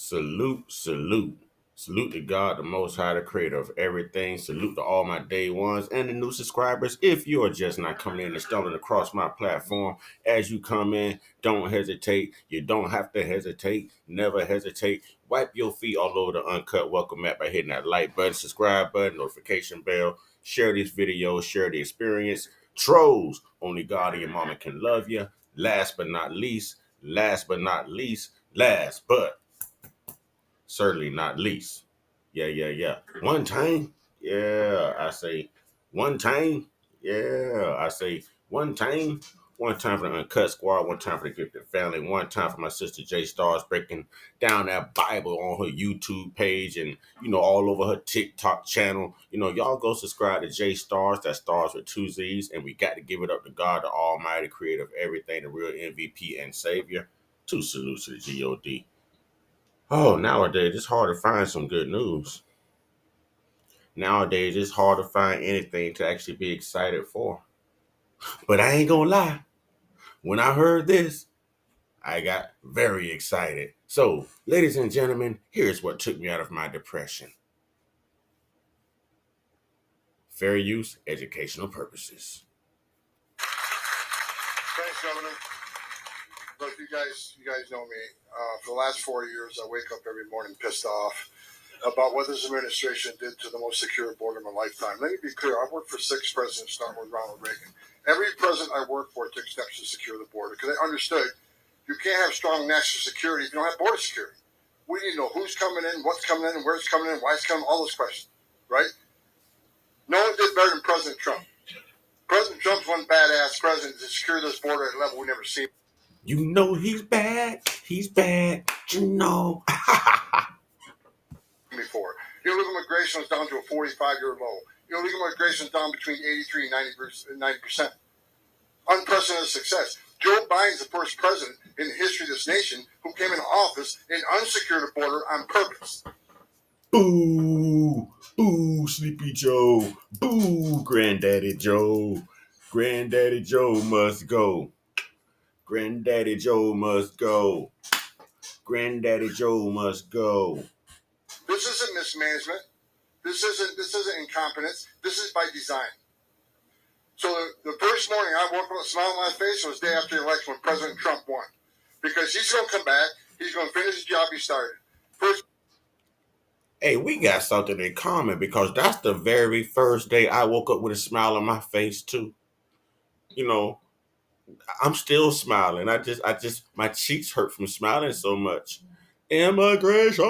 Salute, salute. Salute to God, the Most High, the creator of everything. Salute to all my day ones and the new subscribers. If you are just not coming in and stumbling across my platform, as you come in, don't hesitate. You don't have to hesitate. Never hesitate. Wipe your feet all over the Uncut welcome mat by hitting that like button, subscribe button, notification bell. Share this video, share the experience. Trolls, only God and your mama can love you. Last but certainly not least. Yeah. One time, yeah, I say one time, yeah, I say one time. One time for the Uncut Squad, one time for the Gifted Family, one time for my sister J Stars breaking down that Bible on her YouTube page and, all over her TikTok channel. Y'all go subscribe to J Stars, that Stars with two Z's, and we got to give it up to God, the Almighty Creator of everything, the real MVP and Savior. Two salutes to the God. Oh, nowadays it's hard to find some good news. Nowadays it's hard to find anything to actually be excited for. But I ain't gonna lie. When I heard this, I got very excited. So, ladies and gentlemen, here's what took me out of my depression. Fair use, educational purposes. Thanks, Governor. Look, you guys know me. For the last 4 years, I wake up every morning pissed off about what this administration did to the most secure border in my lifetime. Let me be clear. I've worked for 6 presidents, starting with Ronald Reagan. Every president I worked for took steps to secure the border because I understood you can't have strong national security if you don't have border security. We need to know who's coming in, what's coming in, where it's coming in, why it's coming, all those questions, right? No one did better than President Trump. President Trump's one badass president to secure this border at a level we never seen. You know he's bad. He's bad. You know. Before. Illegal immigration was down to a 45-year low. Illegal immigration is down between 83 and 90%. Unprecedented success. Joe Biden's the first president in the history of this nation who came into office and unsecured the border on purpose. Boo! Boo, Sleepy Joe. Boo, Granddaddy Joe. Granddaddy Joe must go. Granddaddy Joe must go. Granddaddy Joe must go. This isn't mismanagement. This isn't incompetence. This is by design. So the first morning I woke up with a smile on my face was the day after the election when President Trump won. Because he's going to come back. He's going to finish the job he started. First. Hey, we got something in common because that's the very first day I woke up with a smile on my face too. I'm still smiling. My cheeks hurt from smiling so much. Immigration!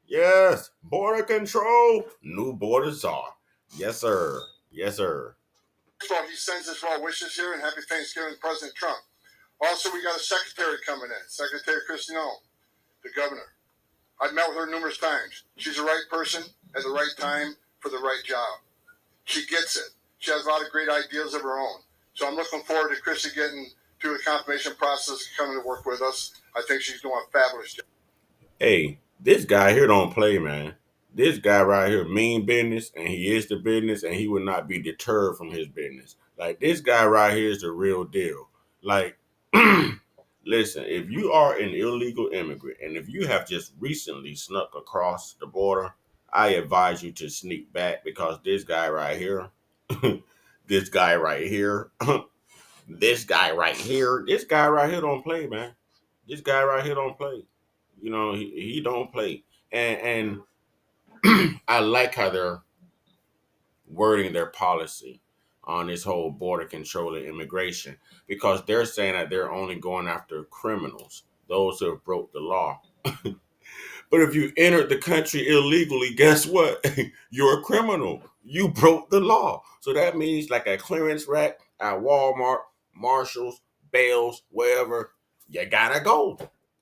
Yes. Border control. New borders are. Yes, sir. Yes, sir. First of all, he sends his well wishes here and happy Thanksgiving to President Trump. Also, we got a secretary coming in, Secretary Kristi Noem, the governor. I've met with her numerous times. She's the right person at the right time for the right job. She gets it. She has a lot of great ideas of her own. So I'm looking forward to Kristi getting through the confirmation process, coming to work with us. I think she's doing a fabulous job. Hey, this guy here don't play, man. This guy right here mean business, and he is the business, and he will not be deterred from his business. Like, this guy right here is the real deal. Like, listen, if you are an illegal immigrant, and if you have just recently snuck across the border, I advise you to sneak back because this guy right here, this guy right here, this guy right here don't play, man. This guy right here don't play. He don't play. And I like how they're wording their policy on this whole border control and immigration because they're saying that they're only going after criminals, those who have broke the law. But if you entered the country illegally, guess what? You're a criminal. You broke the law. So that means like a clearance rack at Walmart, Marshalls, Bales, wherever, you gotta go.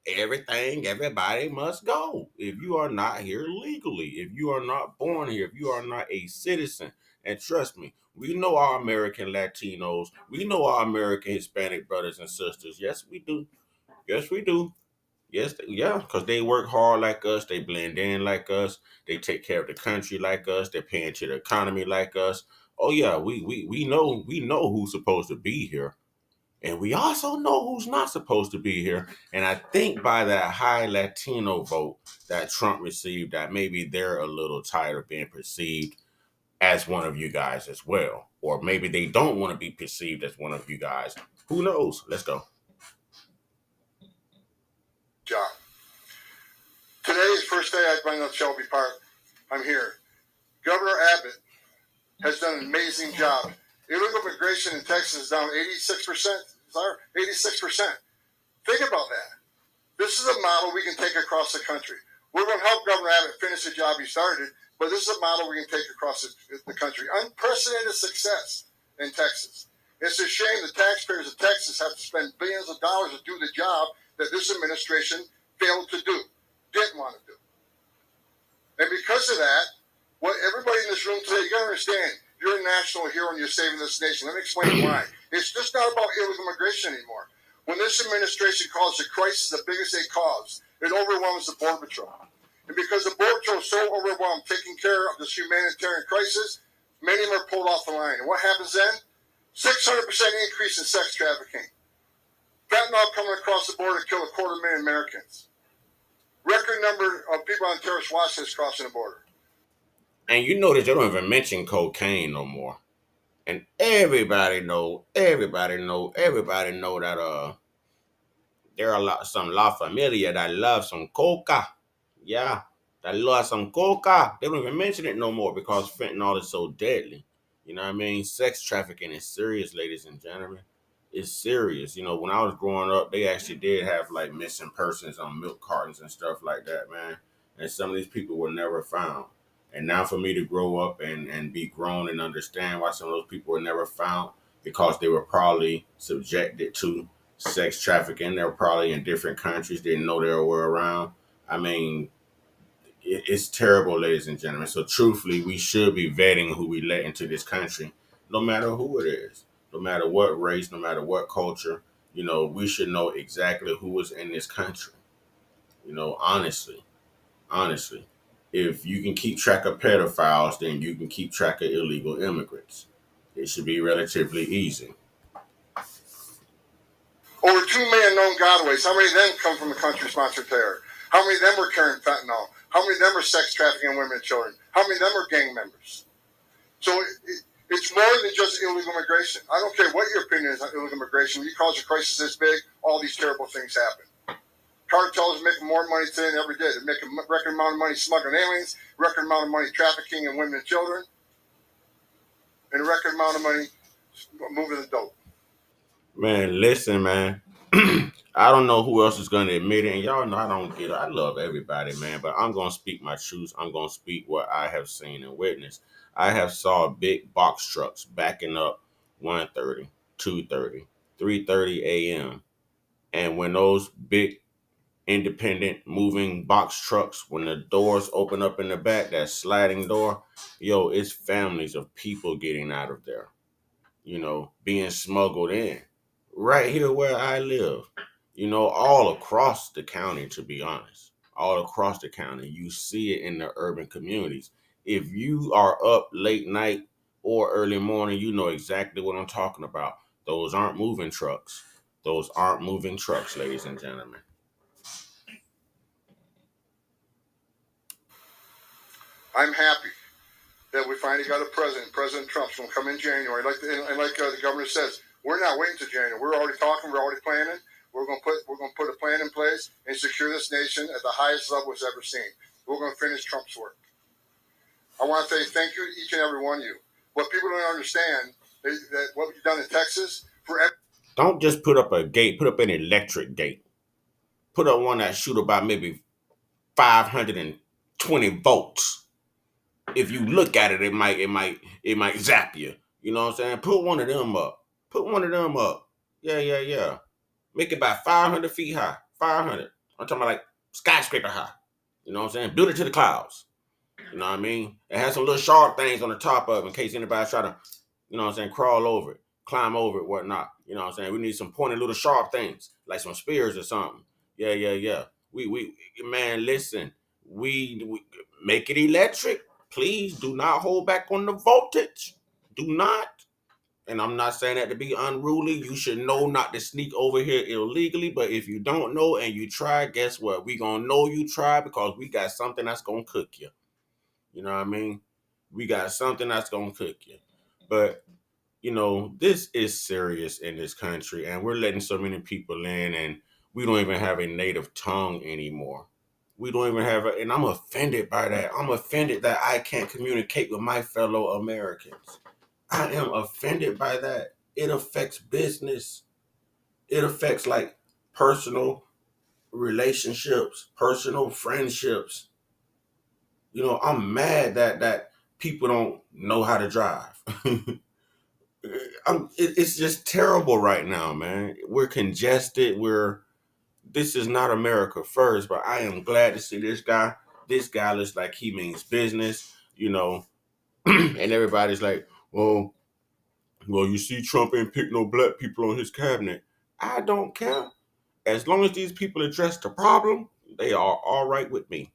Everybody must go. If you are not here legally, if you are not born here, if you are not a citizen, and trust me, we know our American Latinos, we know our American Hispanic brothers and sisters. Yes, we do. Yes, we do. Yes, yeah, because they work hard like us, they blend in like us, they take care of the country like us, they're paying to the economy like us. Oh yeah, we know who's supposed to be here. And we also know who's not supposed to be here. And I think by that high Latino vote that Trump received, that maybe they're a little tired of being perceived as one of you guys as well. Or maybe they don't want to be perceived as one of you guys. Who knows? Let's go. Job. Today is the first day I've been at Shelby Park. I'm here. Governor Abbott has done an amazing job. Illegal immigration in Texas is down 86%. 86%. Think about that. This is a model we can take across the country. We're going to help Governor Abbott finish the job he started, but this is a model we can take across the country. Unprecedented success in Texas. It's a shame the taxpayers of Texas have to spend billions of dollars to do the job that this administration failed to do, didn't want to do. And because of that, what everybody in this room today, you got to understand, you're a national hero and you're saving this nation. Let me explain why. It's just not about illegal immigration anymore. When this administration calls the crisis the biggest they caused, it overwhelms the Border Patrol. And because the Border Patrol is so overwhelmed taking care of this humanitarian crisis, many of them are pulled off the line. And what happens then? 600% increase in sex trafficking. Fentanyl coming across the border to kill 250,000 Americans. Record number of people on terrorist watch lists crossing the border. And you notice they don't even mention cocaine no more. And everybody know that there are some La Familia that love some coca. Yeah, that love some coca. They don't even mention it no more because fentanyl is so deadly. You know what I mean? Sex trafficking is serious, ladies and gentlemen. It's serious. You know, when I was growing up, they actually did have like missing persons on milk cartons and stuff like that, man. And some of these people were never found. And now for me to grow up and be grown and understand why some of those people were never found, because they were probably subjected to sex trafficking. They were probably in different countries, didn't know they were around. I mean, it's terrible, ladies and gentlemen. So, truthfully, we should be vetting who we let into this country, no matter who it is, no matter what race, no matter what culture. You know, we should know exactly who is in this country. You know, honestly, if you can keep track of pedophiles, then you can keep track of illegal immigrants. It should be relatively easy. Over 2 million known gotaways. How many of them come from the country-sponsored terror? How many of them were carrying fentanyl? How many of them are sex trafficking women and children? How many of them are gang members? So it's more than just illegal immigration. I don't care what your opinion is on illegal immigration. When you cause a crisis this big, all these terrible things happen. Cartels are making more money today than ever did. They're making a record amount of money smuggling aliens, record amount of money trafficking in women and children, and a record amount of money moving the dope. Man, listen, man. I don't know who else is going to admit it, and y'all know I don't get it. I love everybody, man, but I'm going to speak my truth. I'm going to speak what I have seen and witnessed. I have saw big box trucks backing up 1:30, 2:30, 3:30 a.m. And when those big independent moving box trucks, when the doors open up in the back, that sliding door, yo, it's families of people getting out of there, you know, being smuggled in right here where I live, you know, all across the county, to be honest, all across the county. You see it in the urban communities. If you are up late night or early morning, you know exactly what I'm talking about. Those aren't moving trucks. Those aren't moving trucks, ladies and gentlemen. I'm happy that we finally got a president. President Trump's going to come in January. Like the governor says, we're not waiting to January. We're already talking. We're already planning. We're going to put a plan in place and secure this nation at the highest level it's ever seen. We're going to finish Trump's work. I want to say thank you to each and every one of you. What people don't understand is that what we've done in Texas for Don't just put up a gate, put up an electric gate. Put up one that shoot about maybe 520 volts. If you look at it, it might zap you. You know what I'm saying? Put one of them up. Put one of them up. Yeah. Make it about 500 feet high. 500. I'm talking about like skyscraper high. You know what I'm saying? Build it to the clouds. You know what I mean? It has some little sharp things on the top of it in case anybody try to, you know what I'm saying, crawl over it, climb over it, whatnot. You know what I'm saying? We need some pointed little sharp things, like some spears or something. Yeah. We man, listen, we make it electric. Please do not hold back on the voltage. Do not. And I'm not saying that to be unruly. You should know not to sneak over here illegally. But if you don't know and you try, guess what? We gonna know you try because we got something that's gonna cook you. You know what I mean? We got something that's gonna cook you. But this is serious in this country, and we're letting so many people in, and we don't even have a native tongue anymore. We don't even have and I'm offended by that. I'm offended that I can't communicate with my fellow Americans. I am offended by that. It affects business. It affects like personal relationships, personal friendships. I'm mad that people don't know how to drive. It's just terrible right now, man. We're congested. This is not America first, but I am glad to see this guy. This guy looks like he means business, and everybody's like, well, you see, Trump ain't picked no black people on his cabinet. I don't care. As long as these people address the problem, they are all right with me.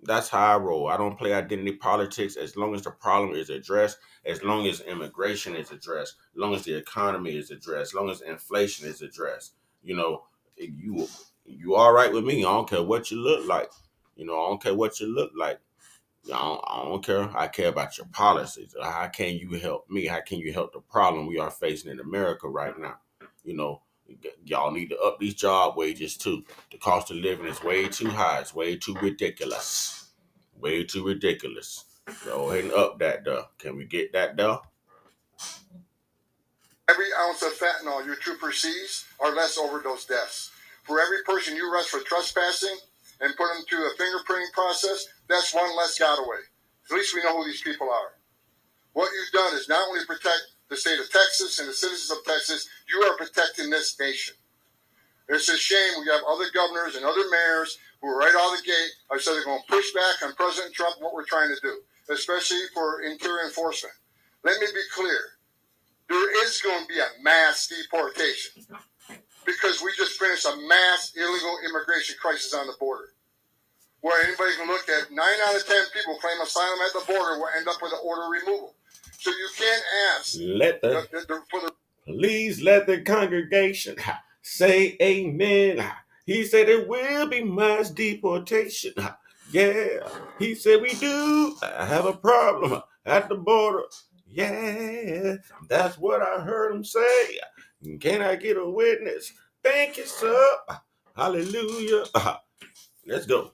That's how I roll. I don't play identity politics as long as the problem is addressed, as long as immigration is addressed, as long as the economy is addressed, as long as inflation is addressed. You know, you all right with me. I don't care what you look like. I don't care what you look like. I don't care. I care about your policies. How can you help me? How can you help the problem we are facing in America right now? You know, y'all need to up these job wages too. The cost of living is way too high. It's way too ridiculous. Way too ridiculous. Go ahead and up that duh. Can we get that duh? Every ounce of fentanyl your trooper sees are less overdose deaths. For every person you arrest for trespassing and put them through a fingerprinting process, that's one less got away. At least we know who these people are. What you've done is not only protect the state of Texas and the citizens of Texas, you are protecting this nation. It's a shame we have other governors and other mayors who are right out of the gate. I said they're going to push back on President Trump what we're trying to do, especially for interior enforcement. Let me be clear. There is going to be a mass deportation because we just finished a mass illegal immigration crisis on the border where anybody can look at 9 out of 10 people claim asylum at the border will end up with an order removal. So you can't ask for the Please let the congregation say amen. He said there will be mass deportation. Yeah, he said we do have a problem at the border. Yeah, that's what I heard him say. Can I get a witness? Thank you, sir. Hallelujah. Let's go.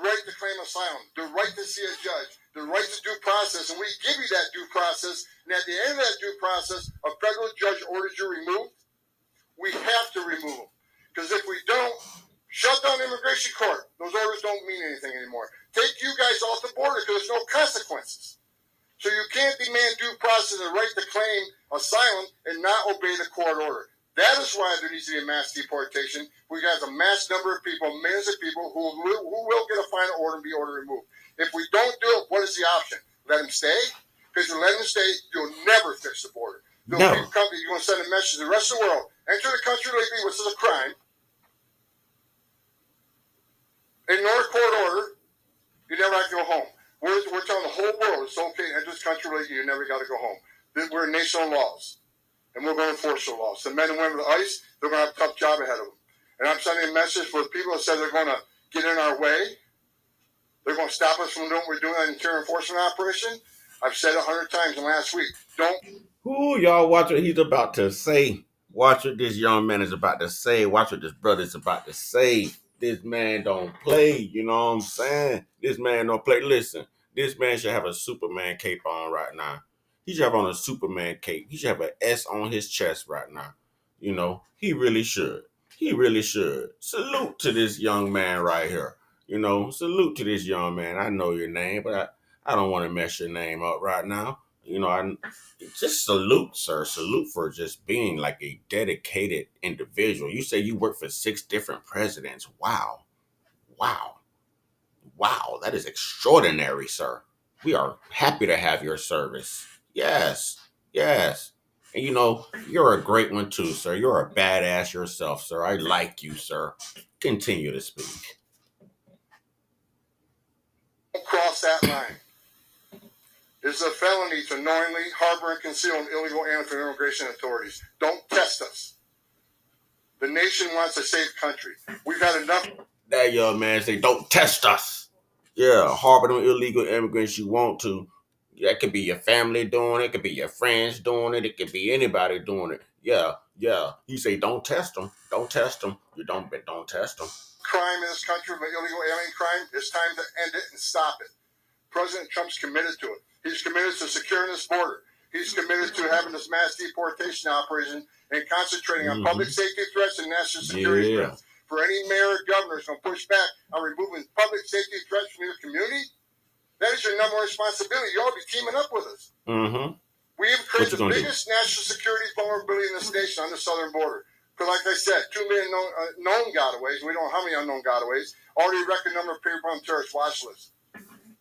right to claim asylum, the right to see a judge, the right to due process, and we give you that due process. And at the end of that due process, a federal judge orders you removed. We have to remove them because if we don't, shut down immigration court. Those orders don't mean anything anymore. Take you guys off the border because there's no consequences. So you can't demand due process and the right to claim asylum and not obey the court order. That is why there needs to be a mass deportation. We got a mass number of people, millions of people who will get a final order and be ordered removed. If we don't do it, what is the option? Let them stay? Because you let them stay, you'll never fix the border. Those No. people come, you're going to send a message to the rest of the world. Enter the country illegally, which is a crime. Ignore a court order. You never have to go home. We're telling the whole world it's okay to enter this country illegally. You never got to go home. We're a nation of laws, and we're going to enforce the laws. The men and women of ICE, they're going to have a tough job ahead of them. And I'm sending a message for the people that said they're going to get in our way. They're going to stop us from doing what we're doing on an interior enforcement operation. I've said it 100 times in the last week. Don't. Ooh, y'all watch what he's about to say. Watch what this young man is about to say. Watch what this brother is about to say. This man don't play. You know what I'm saying? This man don't play. Listen, this man should have a Superman cape on right now. He should have on a Superman cape. He should have an S on his chest right now. He really should. He really should. Salute to this young man right here. Salute to this young man. I know your name, but I don't want to mess your name up right now. I just salute, sir. Salute for just being like a dedicated individual. You say you work for 6 different presidents. Wow. Wow. Wow. That is extraordinary, sir. We are happy to have your service. Yes. Yes. And you're a great one too, sir. You're a badass yourself, sir. I like you, sir. Continue to speak. Don't cross that line. It is a felony to knowingly harbor and conceal an illegal alien from immigration authorities. Don't test us. The nation wants a safe country. We've had enough. That young man say, "Don't test us." Yeah, harbor them illegal immigrants you want to. That could be your family doing it. It could be your friends doing it. It could be anybody doing it. Yeah, yeah. He say, "Don't test them. Don't test them. You don't test them." Crime in this country, but illegal alien crime, it's time to end it and stop it. President Trump's committed to it. He's committed to securing this border. He's committed to having this mass deportation operation and concentrating on public safety threats and national security threats. For any mayor or governor who's going to push back on removing public safety threats from your community, that is your number one responsibility. You ought to be teaming up with us. We have created the biggest national security vulnerability in this nation on the southern border. Because like I said, 2 million known gotaways, we don't know how many unknown gotaways, already a record number of people on the terrorist watch list.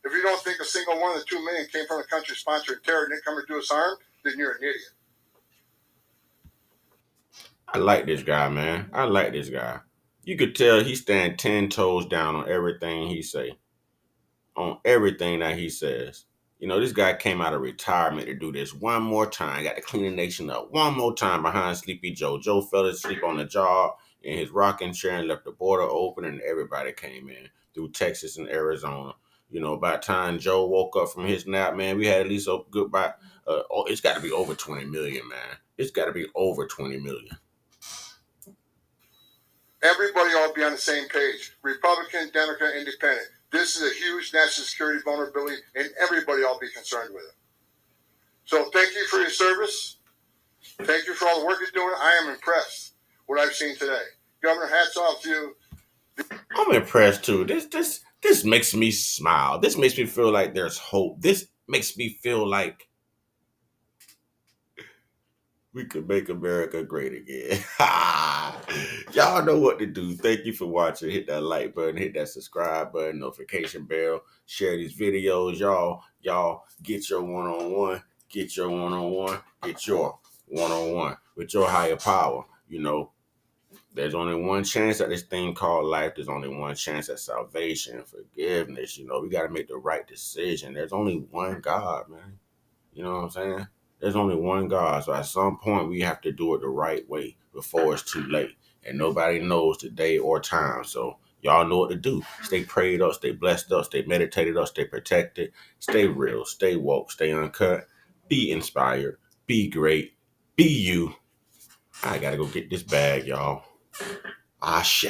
If you don't think a single one of the 2 million came from a country sponsoring terror and didn't come to do us harm, then you're an idiot. I like this guy, man. I like this guy. You could tell he stand 10 toes down on everything he say, on everything that he says. You know, this guy came out of retirement to do this one more time. Got to clean the nation up one more time behind Sleepy Joe. Joe fell asleep on the job in his rocking chair and left the border open, and everybody came in through Texas and Arizona. You know, by the time Joe woke up from his nap, man, we had at least a good it's got to be over 20 million, man. It's got to be over 20 million. Everybody ought to be on the same page. Republican, Democrat, Independent. This is a huge national security vulnerability, and everybody ought to be concerned with it. So thank you for your service. Thank you for all the work you're doing. I am impressed with what I've seen today. Governor, hats off to you. I'm impressed too. This makes me smile. This makes me feel like there's hope. This makes me feel like we could make America great again. Y'all know what to do. Thank you for watching. Hit that like button, hit that subscribe button, notification bell, share these videos. Y'all get your one-on-one, get your one-on-one, get your one-on-one with your higher power. You know, there's only one chance at this thing called life. There's only one chance at salvation and forgiveness. You know, we got to make the right decision. There's only one God, man. You know what I'm saying? There's only one God. So at some point, we have to do it the right way before it's too late. And nobody knows the day or time. So y'all know what to do. Stay prayed up, stay blessed up, stay meditated up, stay protected, stay real, stay woke, stay uncut, be inspired, be great, be you. I got to go get this bag, y'all. Ashe.